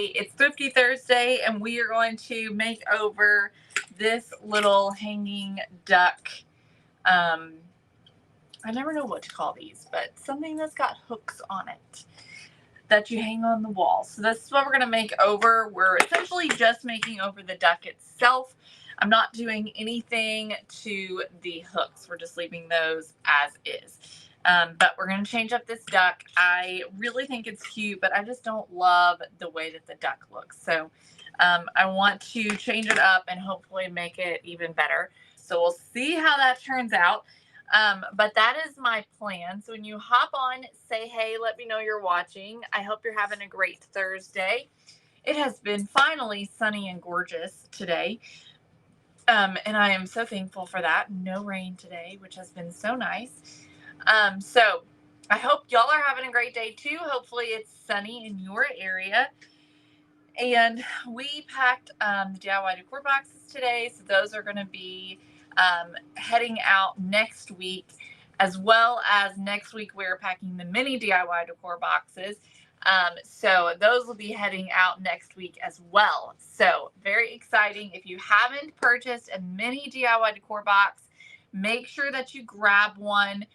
Thursday. It's Thrifty Thursday, and we are going to make over this little hanging duck. I never know what to call these, but something that's got hooks on it that you hang on the wall. So this is what we're going to make over. We're essentially just making over the duck itself. I'm not doing anything to the hooks. We're just leaving those as is. But we're going to change up this duck. I really think it's cute, but I just don't love the way that the duck looks. So I want to change it up and hopefully make it even better. So we'll see how that turns out. But that is my plan. So when you hop on, say hey, let me know you're watching. I hope you're having a great Thursday. It has been finally sunny and gorgeous today. And I am so thankful for that. No rain today, which has been so nice. So I hope y'all are having a great day too. Hopefully it's sunny in your area. And we packed the DIY decor boxes today. So those are going to be heading out next week, as well as next week we're packing the mini DIY decor boxes. So those will be heading out next week as well. So very exciting. If you haven't purchased a mini DIY decor box, make sure that you grab one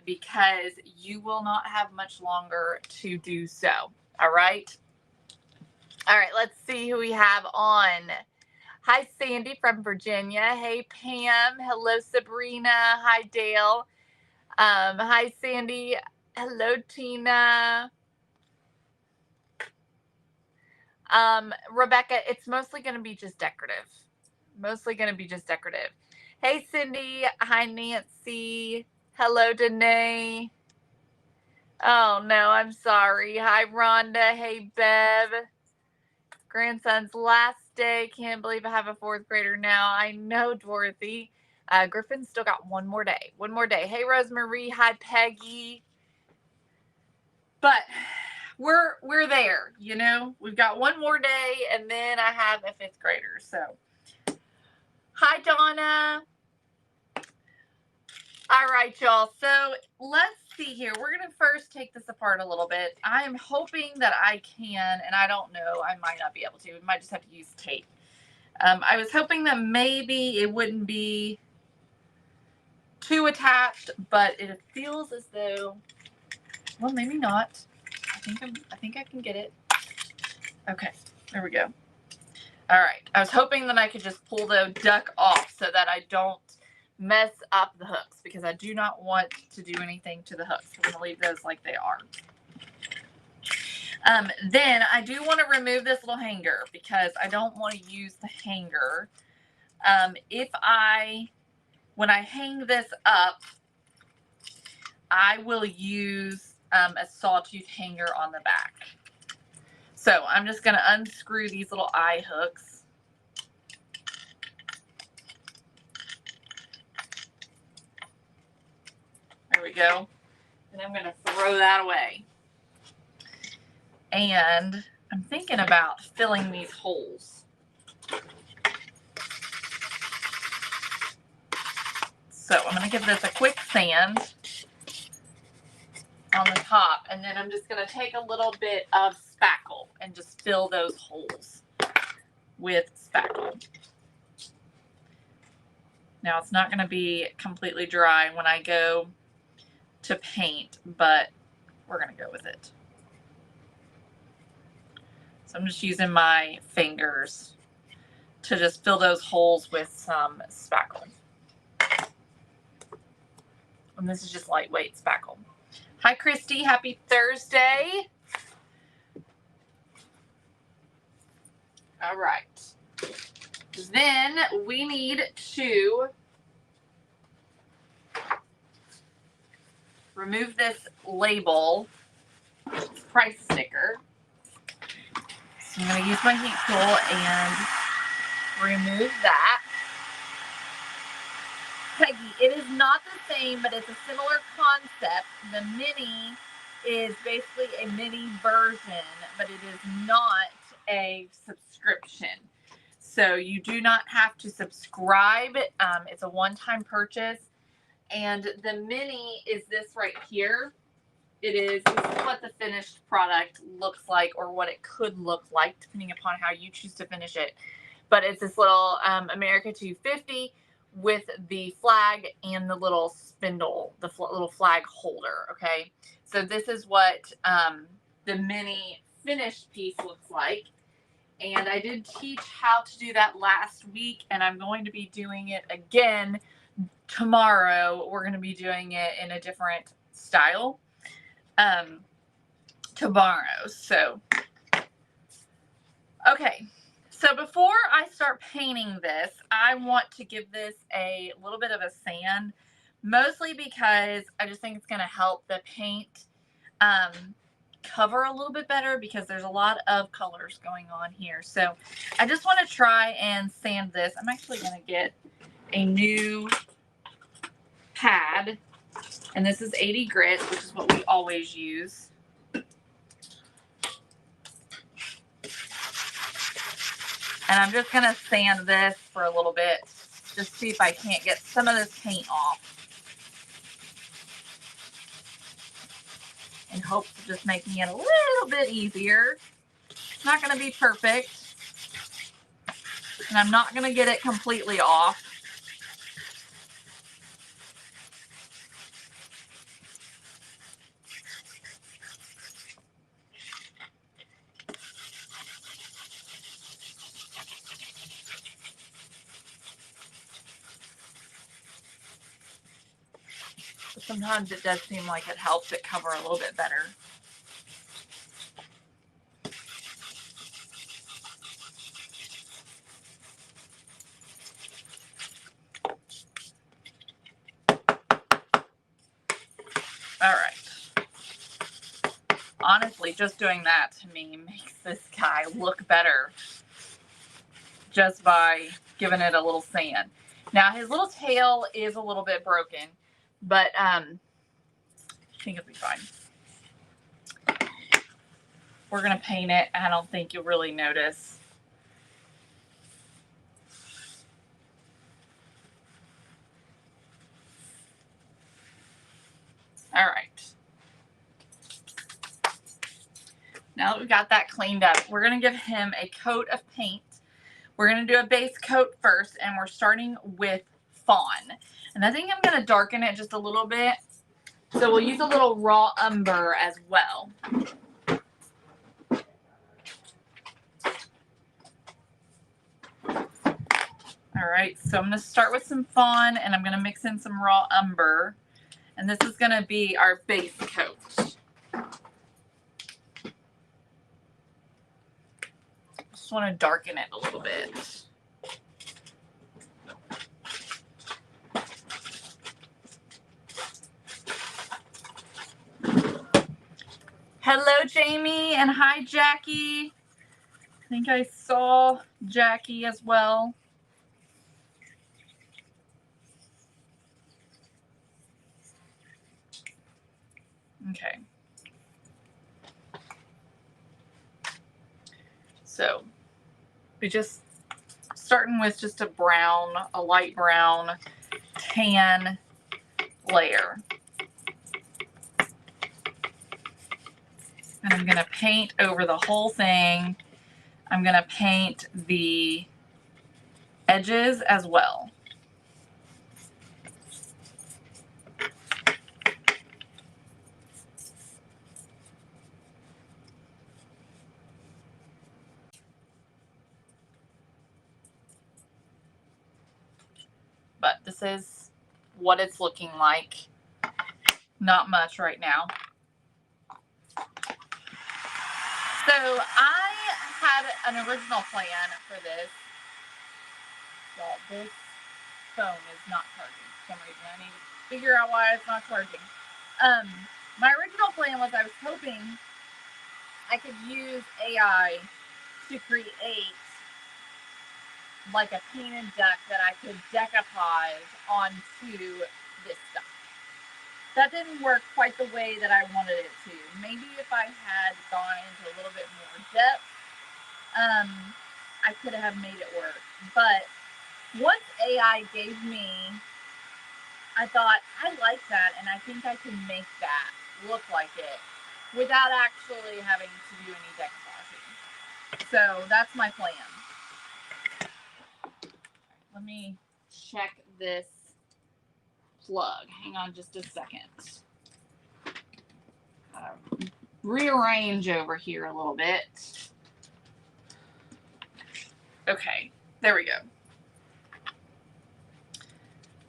because you will not have much longer to do so. All right. All right. Let's see who we have on. Hi, Sandy from Virginia. Hey, Pam. Hello, Sabrina. Hi, Dale. Hi, Sandy. Hello, Tina. Rebecca, it's mostly going to be just decorative. Hey, Cindy. Hi, Nancy. Hello, Danae. Oh, no, I'm sorry. Hi, Rhonda. Hey, Bev. Grandson's last day. Can't believe I have a fourth grader now. I know, Dorothy. Griffin's still got one more day. Hey, Rosemarie. Hi, Peggy. But we're there, you know. We've got one more day, and then I have a fifth grader. So, hi, Donna. All right, y'all. So let's see here. We're gonna first take this apart a little bit. I am hoping that I can, and I don't know. I might not be able to. We might just have to use tape. I was hoping that maybe it wouldn't be too attached, but it feels as though, well, maybe not. I think I can get it. Okay, there we go. All right. I was hoping that I could just pull the duck off so that I don't mess up the hooks, because I do not want to do anything to the hooks. I'm going to leave those like they are. Then I do want to remove this little hanger because I don't want to use the hanger. When I hang this up, I will use a sawtooth hanger on the back. So I'm just going to unscrew these little eye hooks. There we go. And I'm going to throw that away. And I'm thinking about filling these holes. So I'm going to give this a quick sand on the top, and then I'm just going to take a little bit of spackle and just fill those holes with spackle. Now it's not going to be completely dry when I go to paint, but we're going to go with it. So I'm just using my fingers to just fill those holes with some spackle. And this is just lightweight spackle. Hi, Christy. Happy Thursday. All right. Then we need to remove this label, price sticker. So I'm going to use my heat tool and remove that. Peggy, it is not the same, but it's a similar concept. The mini is basically a mini version, but it is not a subscription. So you do not have to subscribe. It's a one-time purchase. And the mini is this right here. it is. This is what the finished product looks like, or what it could look like, depending upon how you choose to finish it. But it's this little America 250 with the flag and the little spindle, the little flag holder. Okay, so this is what the mini finished piece looks like. And I did teach how to do that last week, and I'm going to be doing it again tomorrow. We're going to be doing it in a different style tomorrow. So, okay. So before I start painting this, I want to give this a little bit of a sand, mostly because I just think it's going to help the paint cover a little bit better, because there's a lot of colors going on here. So I just want to try and sand this. I'm actually going to get a new pad, and this is 80 grit, which is what we always use. And I'm just going to sand this for a little bit, just see if I can't get some of this paint off, in hopes of just making it a little bit easier. It's not going to be perfect, and I'm not going to get it completely off. But sometimes it does seem like it helps it cover a little bit better. All right. Honestly, just doing that to me makes this guy look better, just by giving it a little sand. Now, his little tail is a little bit broken, but I think it'll be fine. We're going to paint it. I don't think you'll really notice. All right. Now that we've got that cleaned up, we're going to give him a coat of paint. We're going to do a base coat first, and we're starting with fawn. And I think I'm going to darken it just a little bit. So we'll use a little raw umber as well. All right, so I'm going to start with some fawn, and I'm going to mix in some raw umber. And this is going to be our base coat. Just want to darken it a little bit. Hello, Jamie, and hi, Jackie. I think I saw Jackie as well. Okay. So we just starting with just a brown, a light brown tan layer. And I'm going to paint over the whole thing. I'm going to paint the edges as well. But this is what it's looking like. Not much right now. So I had an original plan for this. Well, this phone is not charging for some reason. I need to figure out why it's not charging. My original plan was, I was hoping I could use AI to create like a painted duck that I could decoupage onto this stuff. That didn't work quite the way that I wanted it to. Maybe if I had gone into a little bit more depth, I could have made it work. But once AI gave me, I thought, I like that, and I think I can make that look like it without actually having to do any decoupaging. So that's my plan. Let me check this plug. Hang on just a second. Rearrange over here a little bit. Okay, there we go.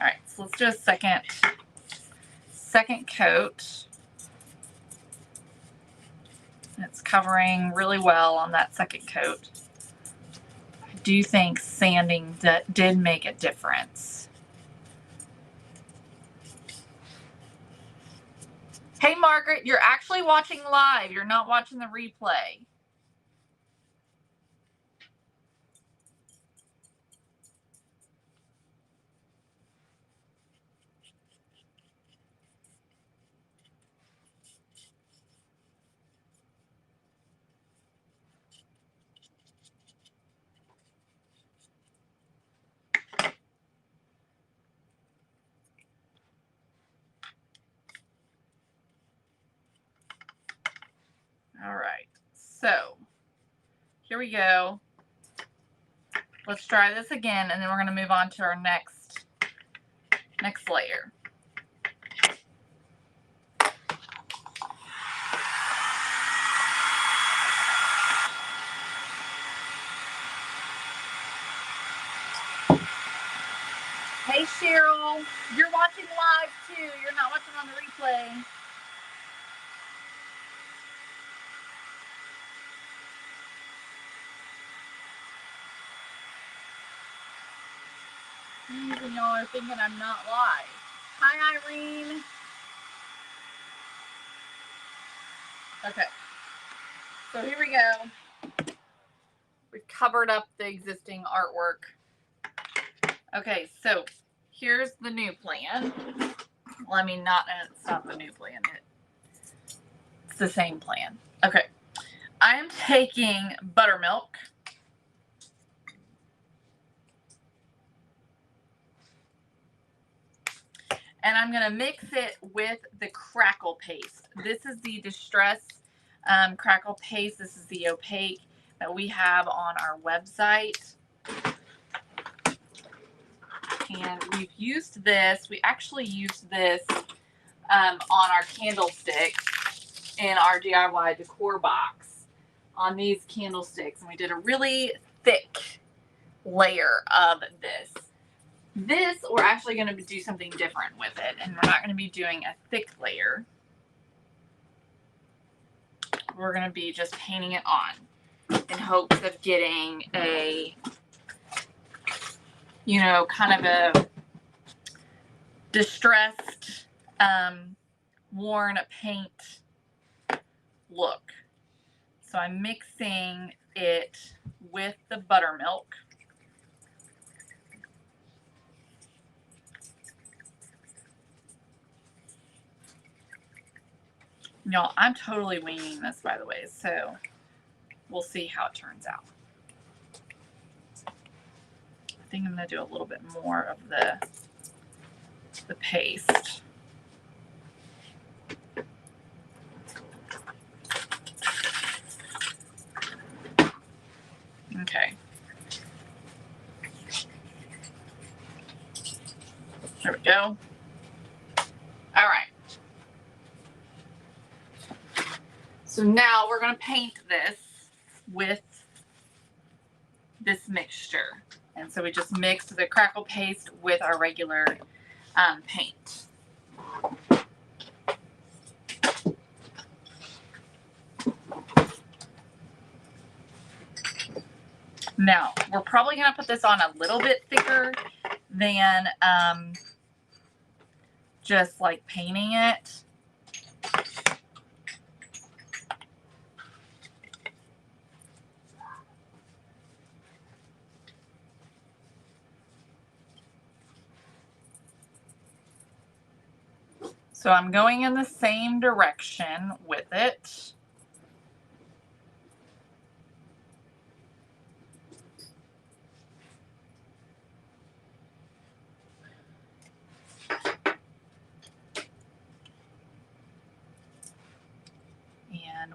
All right, so let's do a second coat. It's covering really well on that second coat. I do think sanding did make a difference. Hey, Margaret, you're actually watching live. You're not watching the replay. All right, so here we go. Let's try this again, and then we're going to move on to our next layer. Hey, Cheryl, you're watching live too. You're not watching on the replay. And y'all are thinking I'm not live. Hi, Irene. Okay, so here we go. We've covered up the existing artwork. Okay, so here's the new plan. Well, I mean, it's not the new plan. It's the same plan. Okay, I'm taking buttermilk. And I'm going to mix it with the crackle paste. This is the Distress crackle paste. This is the opaque that we have on our website. And we've used this. We actually used this on our candlesticks in our DIY decor box on these candlesticks. And we did a really thick layer of this. This, we're actually going to do something different with it, and we're not going to be doing a thick layer. We're going to be just painting it on in hopes of getting a, you know, kind of a distressed, worn paint look. So I'm mixing it with the buttermilk. Y'all, I'm totally winging this, by the way, so we'll see how it turns out. I think I'm going to do a little bit more of the paste. Okay. There we go. All right. So now we're going to paint this with this mixture. And so we just mixed the crackle paste with our regular paint. Now, we're probably going to put this on a little bit thicker than just like painting it. So I'm going in the same direction with it.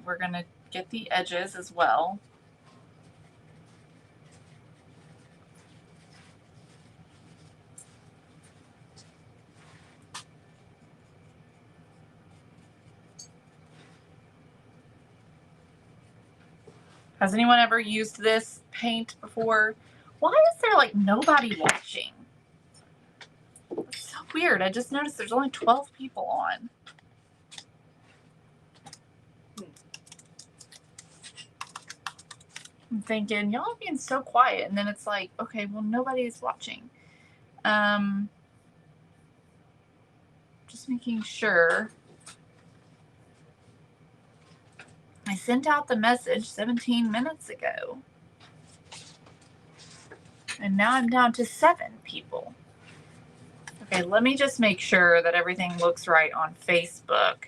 we're going to get the edges as well. Has anyone ever used this paint before? Why is there like nobody watching? It's so weird. I just noticed there's only 12 people on. I'm thinking, y'all are being so quiet. And then it's like, okay, well, nobody's watching. Just making sure. I sent out the message 17 minutes ago. And now I'm down to 7 people. Okay, let me just make sure that everything looks right on Facebook.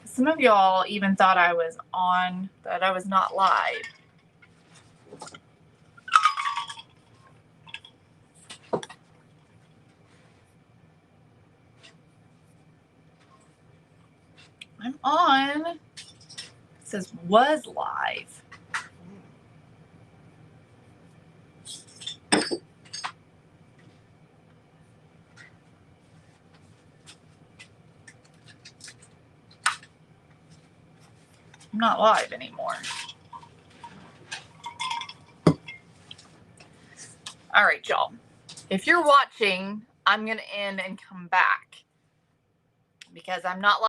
Some of y'all even thought I was on, that I was not live. I'm on. It says was live. I'm not live anymore. All right, y'all. If you're watching, I'm going to end and come back because I'm not live.